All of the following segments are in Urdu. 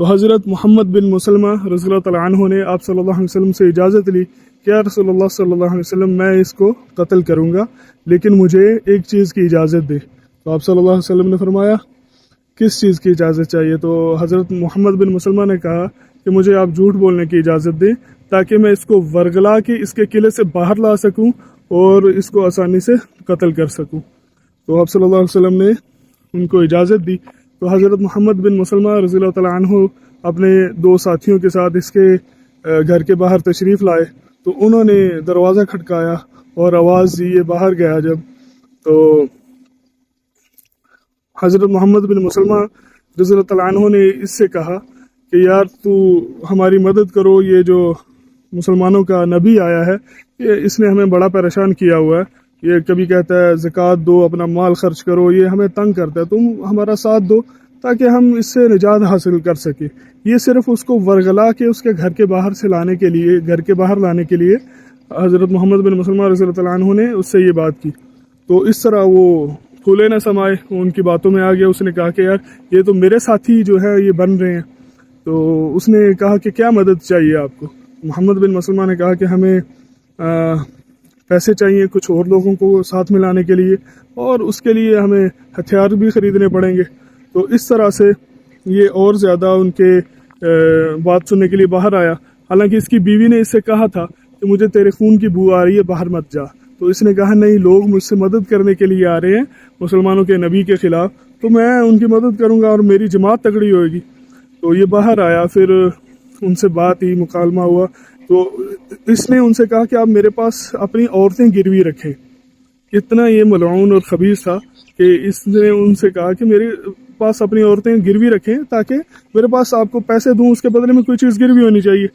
تو حضرت محمد بن مسلمہ رضی اللہ تعالیٰ عنہ نے آپ صلی اللہ علیہ وسلم سے اجازت لی کہ یا رسول اللہ صلی اللہ علیہ وسلم میں اس کو قتل کروں گا لیکن مجھے ایک چیز کی اجازت دے. تو آپ صلی اللہ علیہ وسلم نے فرمایا کس چیز کی اجازت چاہیے؟ تو حضرت محمد بن مسلمہ نے کہا کہ مجھے آپ جھوٹ بولنے کی اجازت دیں تاکہ میں اس کو ورگلا کے اس کے قلعے سے باہر لا سکوں اور اس کو آسانی سے قتل کر سکوں. تو آپ صلی اللہ علیہ وسلم نے ان کو اجازت دی. تو حضرت محمد بن مسلمہ رضی اللہ تعالیٰ عنہ اپنے 2 ساتھیوں کے ساتھ اس کے گھر کے باہر تشریف لائے. تو انہوں نے دروازہ کھٹکایا اور آواز دی. یہ باہر گیا جب تو حضرت محمد بن مسلمہ رضی اللہ تعالیٰ عنہ نے اس سے کہا کہ یار تو ہماری مدد کرو، یہ جو مسلمانوں کا نبی آیا ہے یہ اس نے ہمیں بڑا پریشان کیا ہوا ہے، یہ کبھی کہتا ہے زکوٰۃ دو، اپنا مال خرچ کرو، یہ ہمیں تنگ کرتا ہے، تم ہمارا ساتھ دو تاکہ ہم اس سے نجات حاصل کر سکیں. یہ صرف اس کو ورگلا کے اس کے گھر کے باہر سے لانے کے لیے، گھر کے باہر لانے کے لیے حضرت محمد بن مسلمہ رضی اللہ تعالیٰ عنہ نے اس سے یہ بات کی. تو اس طرح وہ پھولے نہ سمائے، ان کی باتوں میں آ گیا. اس نے کہا کہ یار یہ تو میرے ساتھی جو ہے یہ بن رہے ہیں. تو اس نے کہا کہ کیا مدد چاہیے آپ کو؟ محمد بن مسلمہ نے کہا کہ ہمیں پیسے چاہیے کچھ اور لوگوں کو ساتھ ملانے کے لیے، اور اس کے لیے ہمیں ہتھیار بھی خریدنے پڑیں گے. تو اس طرح سے یہ اور زیادہ ان کے بات سننے کے لیے باہر آیا. حالانکہ اس کی بیوی نے اس سے کہا تھا کہ مجھے تیرے خون کی بو آ رہی ہے، باہر مت جا. تو اس نے کہا نہیں، لوگ مجھ سے مدد کرنے کے لیے آ رہے ہیں مسلمانوں کے نبی کے خلاف، تو میں ان کی مدد کروں گا اور میری جماعت تگڑی ہوئے گی. تو یہ باہر آیا، پھر ان سے بات ہی مکالمہ ہوا. تو اس نے ان سے کہا کہ آپ میرے پاس اپنی عورتیں گروی رکھیں. اتنا یہ ملعون اور خبیث تھا کہ اس نے ان سے کہا کہ میرے پاس اپنی عورتیں گروی رکھیں تاکہ میرے پاس آپ کو پیسے دوں، اس کے بدلے میں کوئی چیز گروی ہونی چاہیے.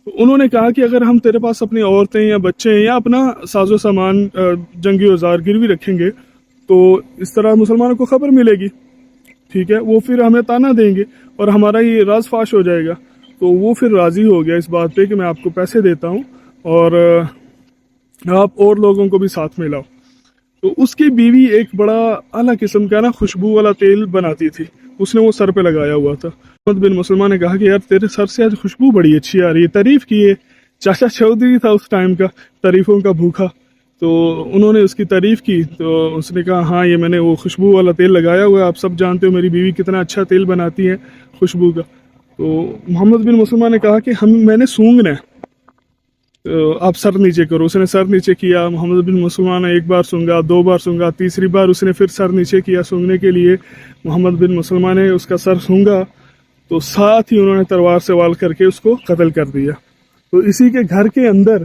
تو انہوں نے کہا کہ اگر ہم تیرے پاس اپنی عورتیں یا بچے یا اپنا ساز و سامان جنگی اوزار گروی رکھیں گے تو اس طرح مسلمانوں کو خبر ملے گی، ٹھیک ہے، وہ پھر ہمیں تانا دیں گے اور ہمارا یہ راز فاش ہو جائے گا. تو وہ پھر راضی ہو گیا اس بات پہ کہ میں آپ کو پیسے دیتا ہوں اور آپ اور لوگوں کو بھی ساتھ میں لاؤ. تو اس کی بیوی ایک بڑا اعلیٰ قسم کا خوشبو والا تیل بناتی تھی، اس نے وہ سر پہ لگایا ہوا تھا. محمد بن مسلمہ نے کہا کہ یار تیرے سر سے آج خوشبو بڑی اچھی آ رہی ہے. تعریف کی ہے، چاچا چودھری تھا اس ٹائم کا، تعریفوں کا بھوکا. تو انہوں نے اس کی تعریف کی. تو اس نے کہا ہاں یہ میں نے وہ خوشبو والا تیل لگایا ہوا ہے، آپ سب جانتے ہو میری بیوی کتنا اچھا تیل بناتی ہے خوشبو کا. تو محمد بن مسلمہ نے کہا کہ میں نے سونگنا ہے، آپ سر نیچے کرو. اس نے سر نیچے کیا. محمد بن مسلمہ نے 1 بار سونگا، 2 بار سونگا، تیسری بار اس نے پھر سر نیچے کیا سونگنے کے لیے. محمد بن مسلمہ نے اس کا سر سونگا تو ساتھ ہی انہوں نے تلوار سے وار کر کے اس کو قتل کر دیا. تو اسی کے گھر کے اندر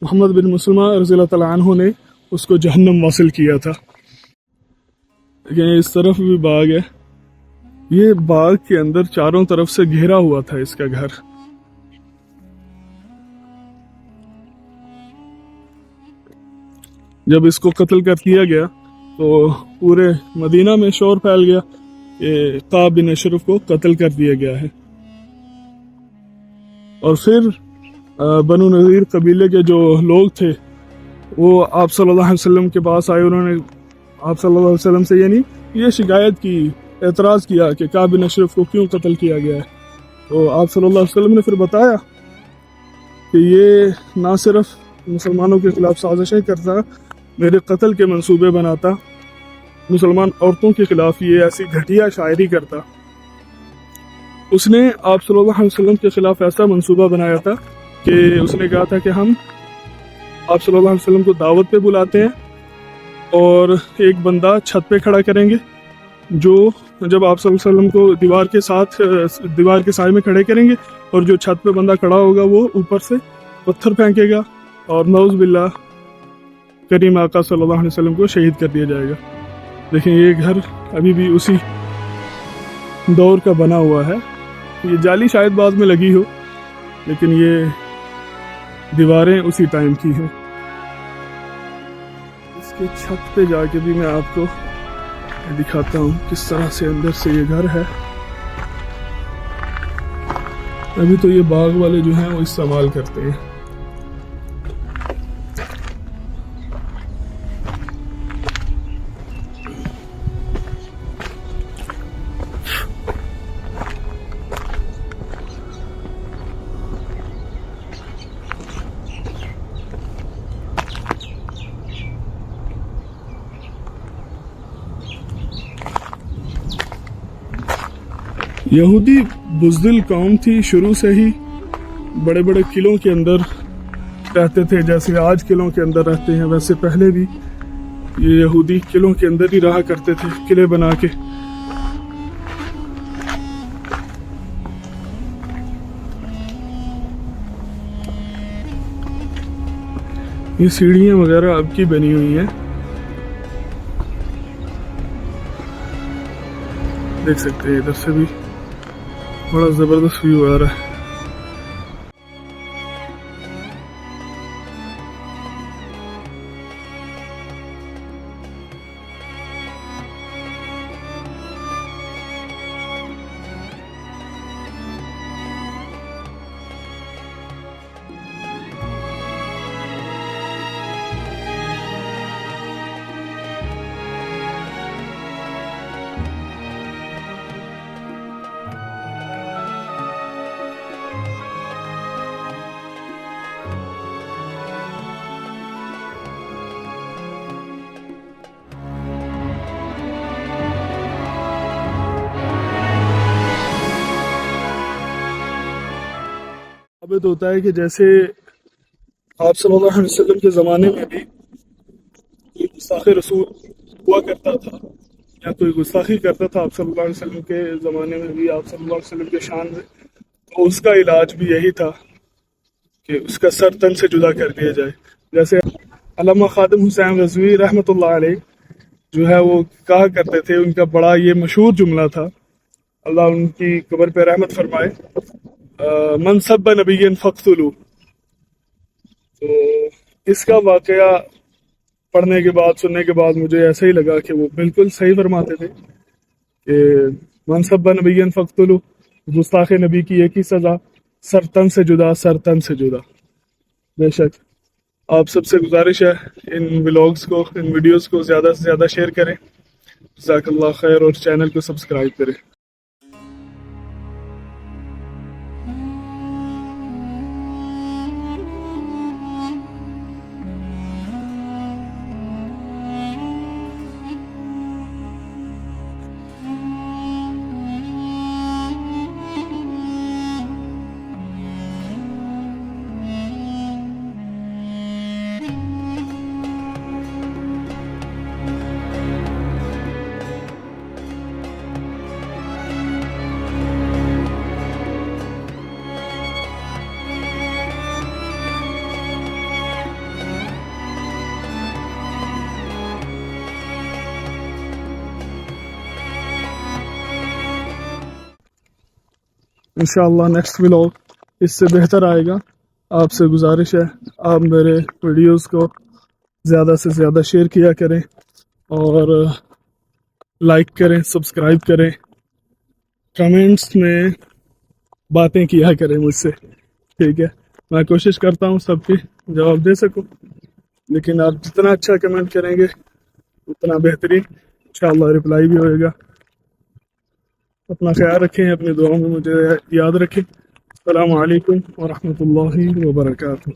محمد بن مسلمہ رضی اللہ تعالیٰ عنہ نے اس کو جہنم واصل کیا تھا. لیکن اس طرف بھی باغ ہے، یہ باغ کے اندر چاروں طرف سے گھیرا ہوا تھا اس کا گھر. جب اس کو قتل کر دیا گیا تو پورے مدینہ میں شور پھیل گیا کہ کعب بن اشرف کو قتل کر دیا گیا ہے. اور پھر بنو نذیر قبیلے کے جو لوگ تھے وہ آپ صلی اللہ علیہ وسلم کے پاس آئے. انہوں نے آپ صلی اللہ علیہ وسلم سے یہ شکایت کی، اعتراض کیا کہ کعب بن اشرف کو کیوں قتل کیا گیا ہے. تو آپ صلی اللہ علیہ وسلم نے پھر بتایا کہ یہ نہ صرف مسلمانوں کے خلاف سازشیں کرتا، میرے قتل کے منصوبے بناتا، مسلمان عورتوں کے خلاف یہ ایسی گھٹیا شاعری کرتا. اس نے آپ صلی اللہ علیہ وسلم کے خلاف ایسا منصوبہ بنایا تھا کہ اس نے کہا تھا کہ ہم آپ صلی اللہ علیہ وسلم کو دعوت پہ بلاتے ہیں اور ایک بندہ چھت پہ کھڑا کریں گے جو جب آپ صلی اللہ علیہ وسلم کو دیوار کے سائے میں کھڑے کریں گے اور جو چھت پہ بندہ کھڑا ہوگا وہ اوپر سے پتھر پھینکے گا اور نعوذ باللہ کریم آقا صلی اللہ علیہ وسلم کو شہید کر دیا جائے گا. دیکھیں یہ گھر ابھی بھی اسی دور کا بنا ہوا ہے. یہ جالی شاید بعد میں لگی ہو لیکن یہ دیواریں اسی ٹائم کی ہیں. اس کے چھت پہ جا کے بھی میں آپ کو دکھاتا ہوں کس طرح سے اندر سے یہ گھر ہے. ابھی تو یہ باغ والے جو ہیں وہ استعمال کرتے ہیں. یہودی بزدل قوم تھی، شروع سے ہی بڑے بڑے قلعوں کے اندر رہتے تھے، جیسے آج قلعوں کے اندر رہتے ہیں ویسے پہلے بھی یہ یہودی قلعوں کے اندر ہی رہا کرتے تھے، قلعے بنا کے۔ یہ سیڑھیاں وغیرہ اب کی بنی ہوئی ہیں، دیکھ سکتے ہیں ادھر سے بھی بڑا زبردست ویو آ رہا ہے۔ ثابت ہوتا ہے کہ جیسے آپ صلی اللہ علیہ وسلم کے زمانے میں بھی کوئی گستاخ رسول ہوا کرتا تھا یا کوئی گستاخی کرتا تھا آپ صلی اللہ علیہ وسلم کے زمانے میں بھی، آپ صلی اللہ علیہ وسلم کے شان میں، تو اس کا علاج بھی یہی تھا کہ اس کا سر تن سے جدا کر دیا جائے۔ جیسے علامہ خادم حسین رضوی رحمۃ اللہ علیہ جو ہے وہ کہا کرتے تھے، ان کا بڑا یہ مشہور جملہ تھا، اللہ ان کی قبر پہ رحمت فرمائے، من سب نبی فقتلوا۔ تو اس کا واقعہ پڑھنے کے بعد، سننے کے بعد مجھے ایسا ہی لگا کہ وہ بالکل صحیح فرماتے تھے کہ من سب نبی فقتلوا، گستاخ نبی کی ایک ہی سزا، سر تن سے جدا، سر تن سے جدا۔ بے شک آپ سب سے گزارش ہے ان ولاگز کو، ان ویڈیوز کو زیادہ سے زیادہ شیئر کریں، جزاک اللہ خیر، اور چینل کو سبسکرائب کریں۔ انشاءاللہ نیکسٹ ولاگ اس سے بہتر آئے گا۔ آپ سے گزارش ہے آپ میرے ویڈیوز کو زیادہ سے زیادہ شیئر کیا کریں اور لائک کریں، سبسکرائب کریں، کمنٹس میں باتیں کیا کریں مجھ سے، ٹھیک ہے؟ میں کوشش کرتا ہوں سب کی جواب دے سکوں، لیکن آپ جتنا اچھا کمنٹ کریں گے اتنا بہترین، انشاءاللہ رپلائی بھی ہوئے گا۔ اپنا خیال رکھیں، اپنی دعاؤں میں مجھے یاد رکھیں۔ السلام علیکم ورحمۃ اللہ وبرکاتہ۔